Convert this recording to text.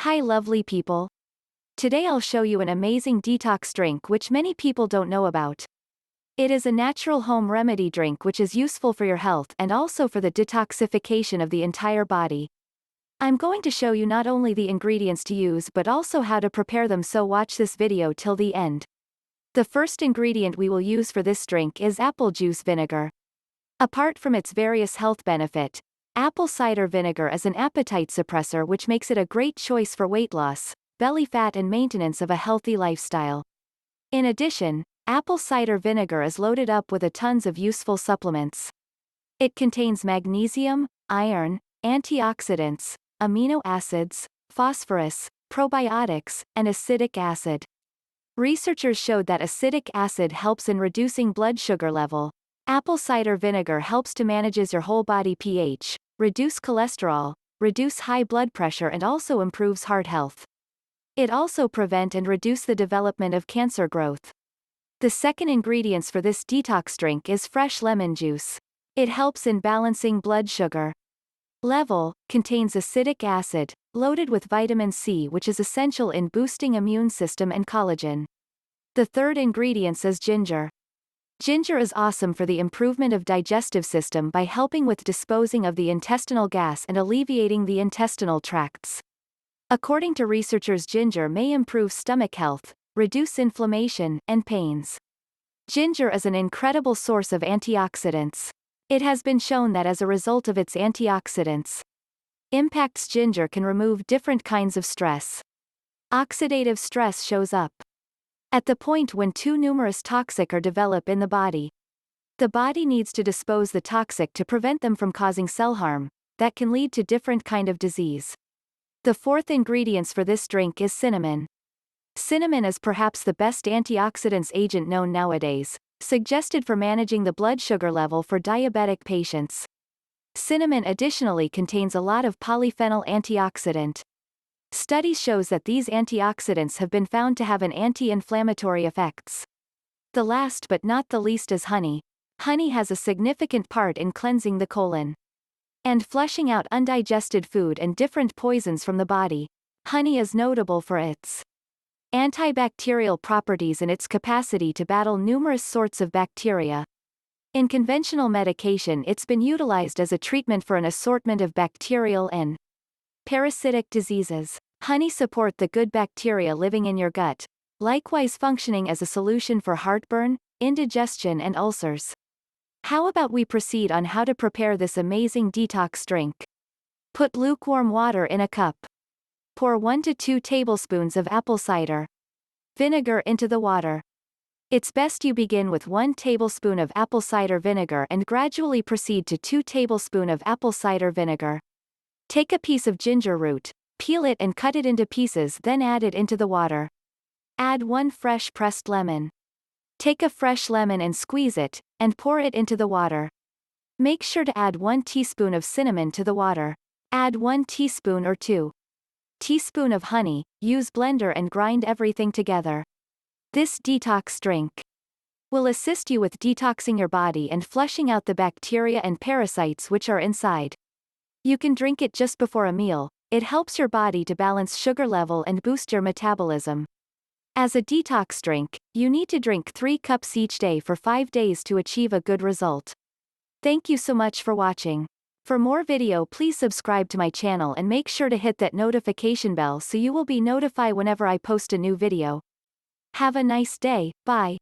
Hi lovely people. Today I'll show you an amazing detox drink which many people don't know about. It is a natural home remedy drink which is useful for your health and also for the detoxification of the entire body. I'm going to show you not only the ingredients to use but also how to prepare them, so watch this video till the end. The first ingredient we will use for this drink is apple juice vinegar. Apart from its various health benefit, apple cider vinegar is an appetite suppressor which makes it a great choice for weight loss, belly fat and maintenance of a healthy lifestyle. In addition, apple cider vinegar is loaded up with a tons of useful supplements. It contains magnesium, iron, antioxidants, amino acids, phosphorus, probiotics, and acetic acid. Researchers showed that acetic acid helps in reducing blood sugar level. Apple cider vinegar helps to manages your whole body pH, reduce cholesterol, reduce high blood pressure and also improves heart health. It also prevent and reduce the development of cancer growth. The second ingredients for this detox drink is fresh lemon juice. It helps in balancing blood sugar level, contains acetic acid, loaded with vitamin C which is essential in boosting immune system and collagen. The third ingredients is ginger. Ginger is awesome for the improvement of digestive system by helping with disposing of the intestinal gas and alleviating the intestinal tracts. According to researchers, ginger may improve stomach health, reduce inflammation, and pains. Ginger is an incredible source of antioxidants. It has been shown that as a result of its antioxidants impacts, ginger can remove different kinds of stress. Oxidative stress shows up at the point when too numerous toxic are developed in the body. The body needs to dispose the toxic to prevent them from causing cell harm, that can lead to different kind of disease. The fourth ingredients for this drink is cinnamon. Cinnamon is perhaps the best antioxidants agent known nowadays, suggested for managing the blood sugar level for diabetic patients. Cinnamon additionally contains a lot of polyphenol antioxidant. Studies shows that these antioxidants have been found to have an anti-inflammatory effects. The last but not the least is honey. Honey has a significant part in cleansing the colon and flushing out undigested food and different poisons from the body. Honey is notable for its antibacterial properties and its capacity to battle numerous sorts of bacteria. In conventional medication, it's been utilized as a treatment for an assortment of bacterial and parasitic diseases. Honey support the good bacteria living in your gut, likewise functioning as a solution for heartburn, indigestion and ulcers. How about we proceed on how to prepare this amazing detox drink? Put lukewarm water in a cup. Pour 1 to 2 tablespoons of apple cider vinegar into the water. It's best you begin with 1 tablespoon of apple cider vinegar and gradually proceed to 2 tablespoons of apple cider vinegar. Take a piece of ginger root, peel it and cut it into pieces, then add it into the water. Add 1 fresh pressed lemon. Take a fresh lemon and squeeze it, and pour it into the water. Make sure to add 1 teaspoon of cinnamon to the water. Add 1 teaspoon or 2 teaspoon of honey, use blender and grind everything together. This detox drink will assist you with detoxing your body and flushing out the bacteria and parasites which are inside. You can drink it just before a meal. It helps your body to balance sugar level and boost your metabolism. As a detox drink, you need to drink 3 cups each day for 5 days to achieve a good result. Thank you so much for watching. For more video, please subscribe to my channel and make sure to hit that notification bell so you will be notified whenever I post a new video. Have a nice day, bye.